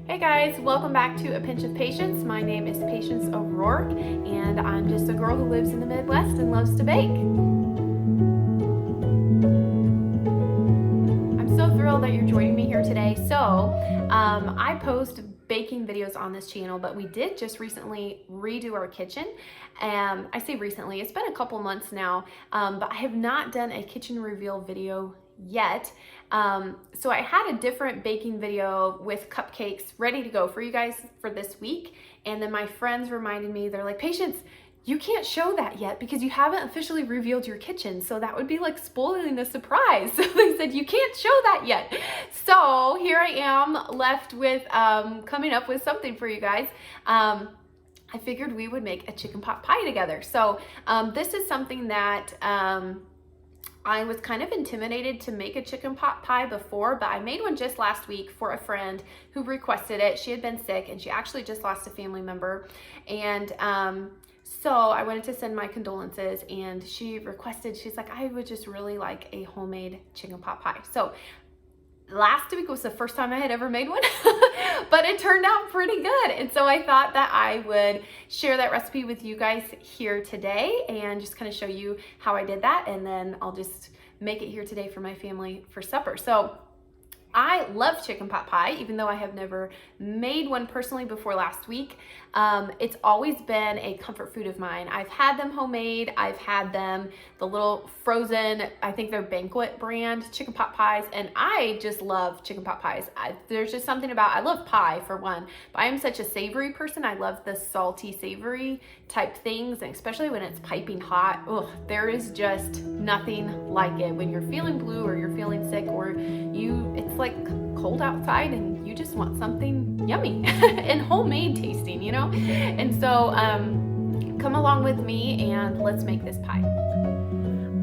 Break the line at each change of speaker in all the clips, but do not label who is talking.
Hey guys, welcome back to A Pinch of Patience. My name is Patience O'Rourke, and I'm just a girl who lives in the Midwest and loves to bake. I'm so thrilled that you're joining me here today. So, I post baking videos on this channel, but we did just recently redo our kitchen. I say recently, it's been a couple months now, but I have not done a kitchen reveal video yet. So I had a different baking video with cupcakes ready to go for you guys for this week. And then my friends reminded me, they're like, Patience, you can't show that yet because you haven't officially revealed your kitchen. So that would be like spoiling the surprise. So they said, you can't show that yet. So here I am left with coming up with something for you guys. I figured we would make a chicken pot pie together. So this is something that I was kind of intimidated to make a chicken pot pie before, but I made one just last week for a friend who requested it. She had been sick and she actually just lost a family member. And so I wanted to send my condolences, and she requested, she's like, I would just really like a homemade chicken pot pie. So last week was the first time I had ever made one, but it turned out pretty good. And so I thought that I would share that recipe with you guys here today and just kind of show you how I did that. And then I'll just make it here today for my family for supper. So I love chicken pot pie, even though I have never made one personally before last week. It's always been a comfort food of mine. I've had them homemade. I've had them, the little frozen, I think they're Banquet brand chicken pot pies. And I just love chicken pot pies. There's just something about, I love pie for one, but I am such a savory person. I love the salty, savory type things, and especially when it's piping hot. Ugh, there is just nothing like it when you're feeling blue or you're feeling sick or it's like cold outside and you just want something yummy and homemade tasting, you know? And so come along with me and let's make this pie.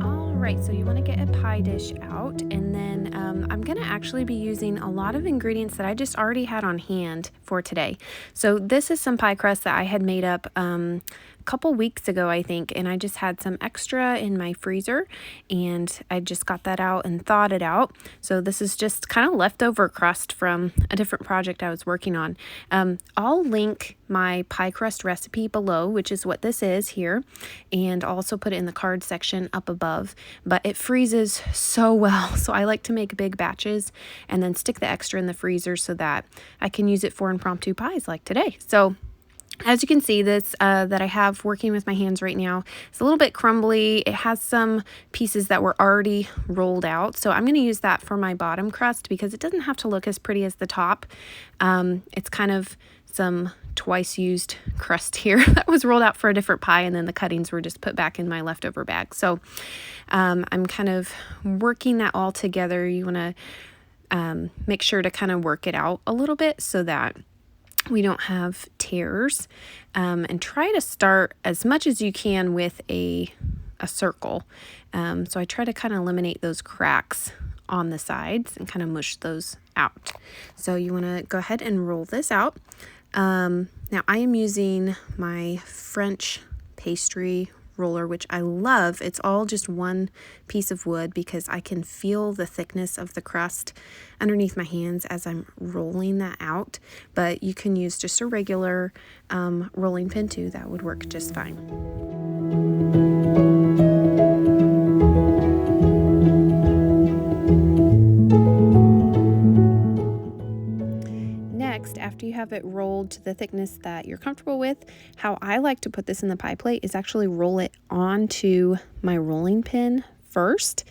All right, so you want to get a pie dish out, and then I'm going to actually be using a lot of ingredients that I just already had on hand for today. So this is some pie crust that I had made up a couple weeks ago, I think, and I just had some extra in my freezer, and I just got that out and thawed it out. So this is just kind of leftover crust from a different project I was working on. I'll link my pie crust recipe below, which is what this is here, and I'll also put it in the card section up above, but it freezes so well. So I like to make big batches and then stick the extra in the freezer so that I can use it for impromptu pies like today. So as you can see, this that I have working with my hands right now, it's a little bit crumbly. It has some pieces that were already rolled out. So I'm going to use that for my bottom crust because it doesn't have to look as pretty as the top. It's kind of some twice used crust here that was rolled out for a different pie, and then the cuttings were just put back in my leftover bag. So I'm kind of working that all together. You want to make sure to kind of work it out a little bit so that we don't have tears, and try to start as much as you can with a circle. So I try to kind of eliminate those cracks on the sides and kind of mush those out. So you want to go ahead and roll this out. Now I am using my French pastry roller, which I love. It's all just one piece of wood because I can feel the thickness of the crust underneath my hands as I'm rolling that out. But you can use just a regular rolling pin too. That would work just fine. After you have it rolled to the thickness that you're comfortable with, how I like to put this in the pie plate is actually roll it onto my rolling pin first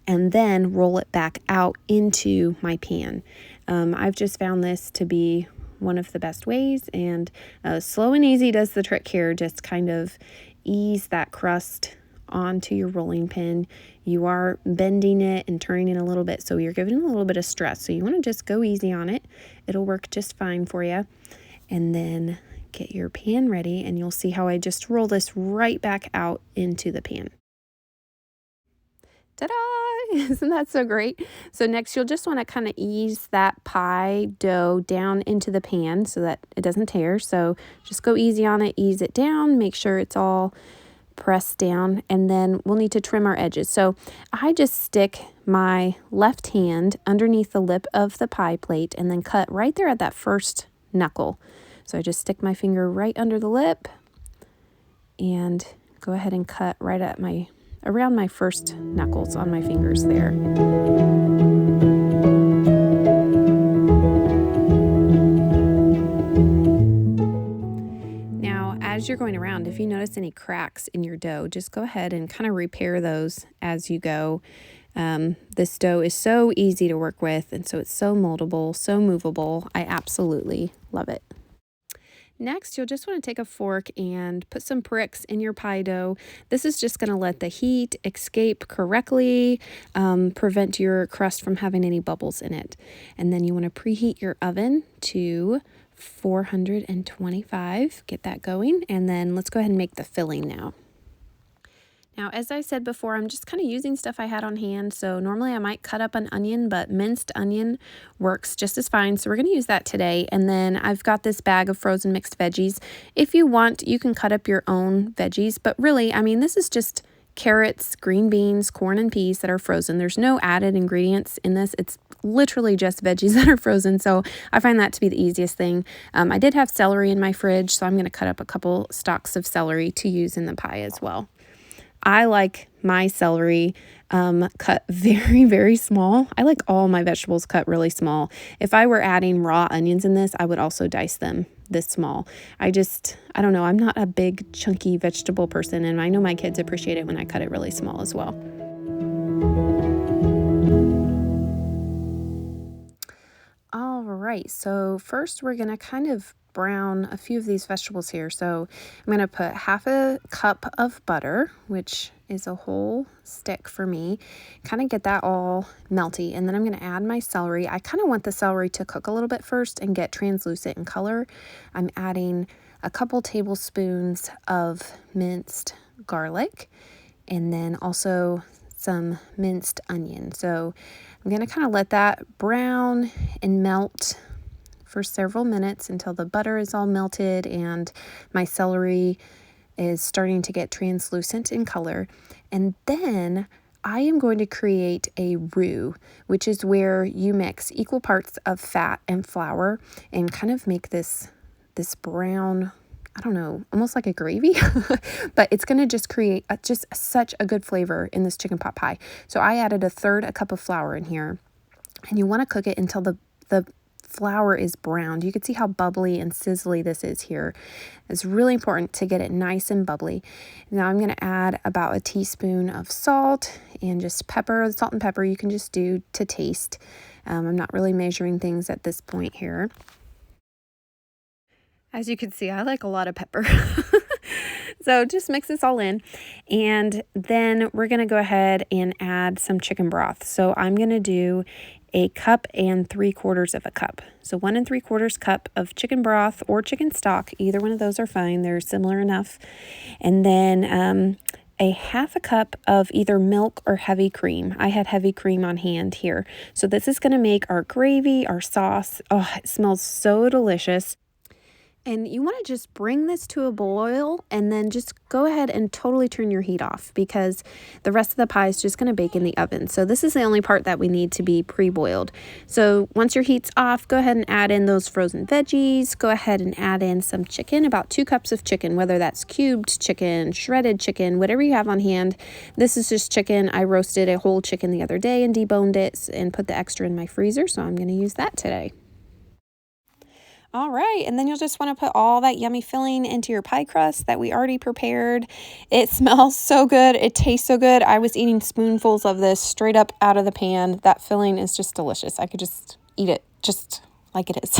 and then roll it back out into my pan. I've just found this to be one of the best ways, and slow and easy does the trick here. Just kind of ease that crust onto your rolling pin. You are bending it and turning it a little bit, so you're giving it a little bit of stress. So you want to just go easy on it. It'll work just fine for you. And then get your pan ready, and you'll see how I just roll this right back out into the pan. Ta-da! Isn't that so great? So next you'll just want to kind of ease that pie dough down into the pan so that it doesn't tear. So just go easy on it, ease it down, make sure it's all press down, and then we'll need to trim our edges. So I just stick my left hand underneath the lip of the pie plate and then cut right there at that first
knuckle. So I just stick my finger right under the lip and go ahead and cut right at around my first knuckles on my fingers there. Now, as you're going around, if you notice any cracks in your dough, just go ahead and kind of repair those as you go. This dough is so easy to work with, and so it's so moldable, so movable. I absolutely love it. Next, you'll just want to take a fork and put some pricks in your pie dough. This is just going to let the heat escape correctly, prevent your crust from having any bubbles in it. And then you want to preheat your oven to 425. Get that going, and then let's go ahead and make the filling now. Now, as I said before, I'm just kind of using stuff I had on hand. So normally I might cut up an onion, but minced onion works just as fine. So we're going to use that today. And then I've got this bag of frozen mixed veggies. If you want, you can cut up your own veggies. But really, I mean, this is just carrots, green beans, corn, and peas that are frozen. There's no added ingredients in this. It's literally just veggies that are frozen. So I find that to be the easiest thing. I did have celery in my fridge, so I'm going to cut up a couple stalks of celery to use in the pie as well. I like my celery cut very, very small. I like all my vegetables cut really small. If I were adding raw onions in this, I would also dice them this small. I don't know, I'm not a big chunky vegetable person, and I know my kids appreciate it when I cut it really small as well. All right, so first we're going to kind of brown a few of these vegetables here. So I'm going to put half a cup of butter, which is a whole stick for me, kind of get that all melty. And then I'm going to add my celery. I kind of want the celery to cook a little bit first and get translucent in color. I'm adding a couple tablespoons of minced garlic, and then also some minced onion. So I'm going to kind of let that brown and melt for several minutes until the butter is all melted and my celery is starting to get translucent in color. And then I am going to create a roux, which is where you mix equal parts of fat and flour and kind of make this brown, I don't know, almost like a gravy, but it's going to just create just such a good flavor in this chicken pot pie. So I added a cup of flour in here, and you want to cook it until the flour is browned. You can see how bubbly and sizzly this is here. It's really important to get it nice and bubbly. Now I'm going to add about a teaspoon of salt and just pepper. Salt and pepper you can just do to taste. I'm not really measuring things at this point here. As you can see, I like a lot of pepper. So just mix this all in, and then we're going to go ahead and add some chicken broth. So I'm going to do 1 3/4 cups. So 1 3/4 cup of chicken broth or chicken stock. Either one of those are fine. They're similar enough. And then a 1/2 cup of either milk or heavy cream. I had heavy cream on hand here. So this is going to make our gravy, our sauce. Oh, it smells so delicious. And you want to just bring this to a boil and then just go ahead and totally turn your heat off, because the rest of the pie is just going to bake in the oven. So this is the only part that we need to be pre-boiled. So once your heat's off, go ahead and add in those frozen veggies. Go ahead and add in some chicken, about 2 cups of chicken, whether that's cubed chicken, shredded chicken, whatever you have on hand. This is just chicken. I roasted a whole chicken the other day and deboned it and put the extra in my freezer. So I'm going to use that today. All right, and then you'll just want to put all that yummy filling into your pie crust that we already prepared. It smells so good. It tastes so good. I was eating spoonfuls of this straight up out of the pan. That filling is just delicious. I could just eat it just like it is.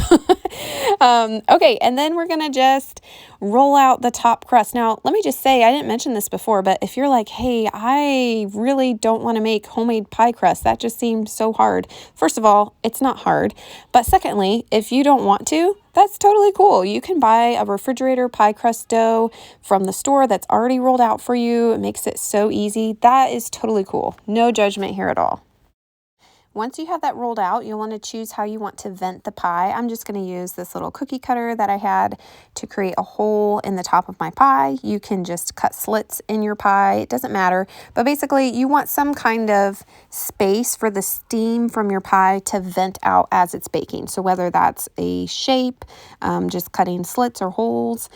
Okay, and then we're going to just roll out the top crust. Now, let me just say, I didn't mention this before, but if you're like, hey, I really don't want to make homemade pie crust, that just seems so hard. First of all, it's not hard. But secondly, if you don't want to, that's totally cool. You can buy a refrigerator pie crust dough from the store that's already rolled out for you. It makes it so easy. That is totally cool. No judgment here at all. Once you have that rolled out, you'll want to choose how you want to vent the pie. I'm just going to use this little cookie cutter that I had to create a hole in the top of my pie. You can just cut slits in your pie. It doesn't matter. But basically, you want some kind of space for the steam from your pie to vent out as it's baking. So whether that's a shape, just cutting slits or holes,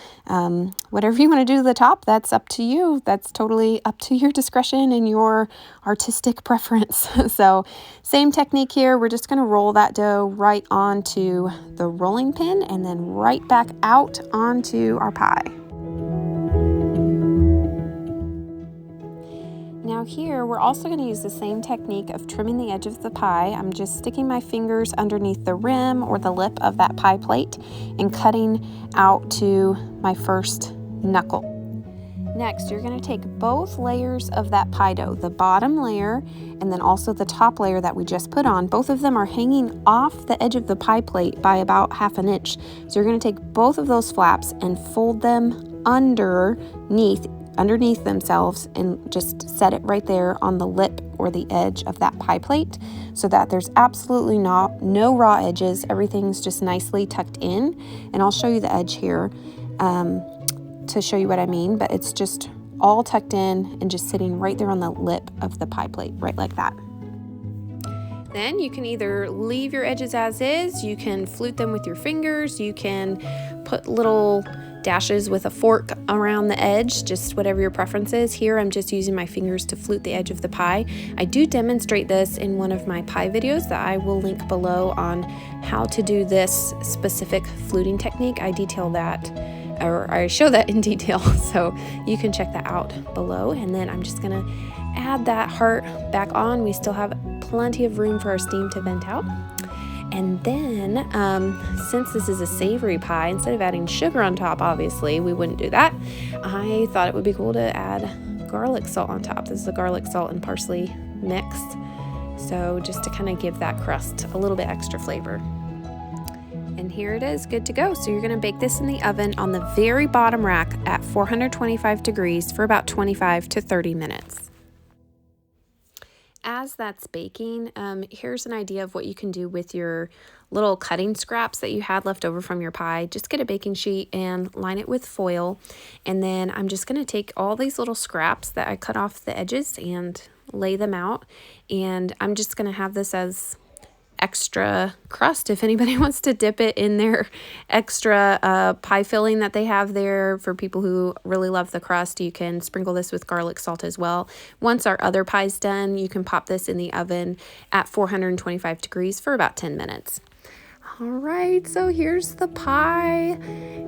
whatever you want to do to the top, that's up to you. That's totally up to your discretion and your artistic preference. So same technique here. We're just going to roll that dough right onto the rolling pin and then right back out onto our pie. Now here, we're also going to use the same technique of trimming the edge of the pie. I'm just sticking my fingers underneath the rim or the lip of that pie plate and cutting out to my first knuckle. Next, you're going to take both layers of that pie dough, the bottom layer and then also the top layer that we just put on. Both of them are hanging off the edge of the pie plate by about 1/2 inch. So you're going to take both of those flaps and fold them underneath themselves and just set it right there on the lip or the edge of that pie plate so that there's absolutely no raw edges. Everything's just nicely tucked in. And I'll show you the edge here to show you what I mean, but it's just all tucked in and just sitting right there on the lip of the pie plate, right like that. Then you can either leave your edges as is, you can flute them with your fingers, you can put little dashes with a fork around the edge, just whatever your preference is. Here I'm just using my fingers to flute the edge of the pie. I do demonstrate this in one of my pie videos that I will link below on how to do this specific fluting technique. I detail that, or I show that in detail, so you can check that out below. And then I'm just gonna add that heart back on. We still have plenty of room for our steam to vent out. And then, since this is a savory pie, instead of adding sugar on top, obviously, we wouldn't do that. I thought it would be cool to add garlic salt on top. This is a garlic, salt, and parsley mix. So just to kind of give that crust a little bit extra flavor. And here it is, good to go. So you're gonna bake this in the oven on the very bottom rack at 425 degrees for about 25 to 30 minutes. As that's baking, here's an idea of what you can do with your little cutting scraps that you had left over from your pie. Just get a baking sheet and line it with foil. And then I'm just gonna take all these little scraps that I cut off the edges and lay them out. And I'm just gonna have this as extra crust if anybody wants to dip it in their extra pie filling that they have there. For people who really love the crust, you can sprinkle this with garlic salt as well. Once our other pie's done, you can pop this in the oven at 425 degrees for about 10 minutes. All right, so here's the pie.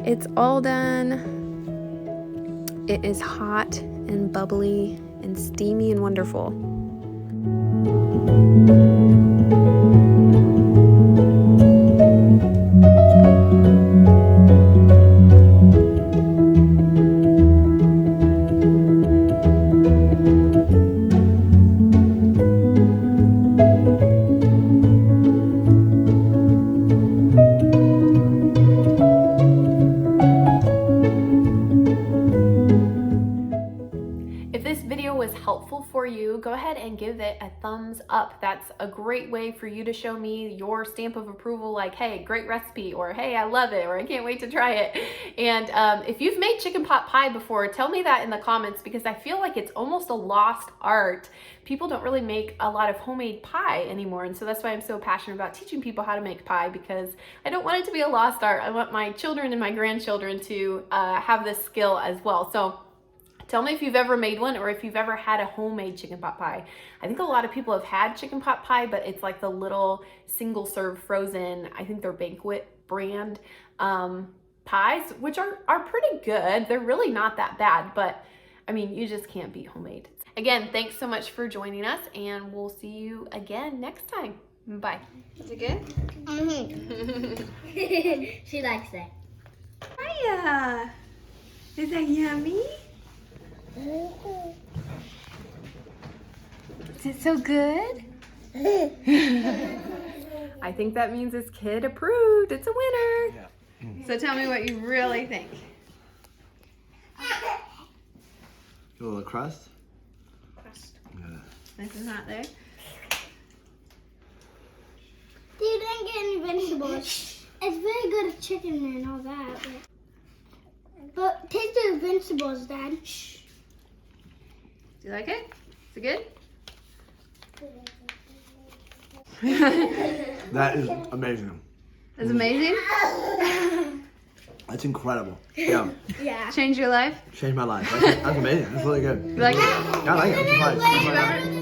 It's all done. It is hot and bubbly and steamy and wonderful.
Helpful for you, go ahead and give it a thumbs up. That's a great way for you to show me your stamp of approval, like, hey, great recipe, or hey, I love it, or I can't wait to try it. And if you've made chicken pot pie before, tell me that in the comments, because I feel like it's almost a lost art. People don't really make a lot of homemade pie anymore, and so that's why I'm so passionate about teaching people how to make pie, because I don't want it to be a lost art. I want my children and my grandchildren to have this skill as well. So tell me if you've ever made one, or if you've ever had a homemade chicken pot pie. I think a lot of people have had chicken pot pie, but it's like the little single serve frozen, I think they're Banquet brand pies, which are pretty good. They're really not that bad, but I mean, you just can't beat homemade. Again, thanks so much for joining us, and we'll see you again next time. Bye. Is it good?
Mm-hmm. She likes it.
Hiya. Is that yummy? Is it so good? I think that means it's kid approved. It's a winner. Yeah. So tell me what you really think.
A little crust?
Crust.
Yeah.
This is not there.
You didn't get any vegetables. It's very good at chicken and all that. But taste the vegetables, Dad.
Do you like it? Is it good?
That is amazing.
It's amazing.
That's incredible. Yeah.
Yeah.
Change your life.
Changed my life. That's amazing. That's really good.
You like it?
Yeah, I like it. I'm surprised.
You got it?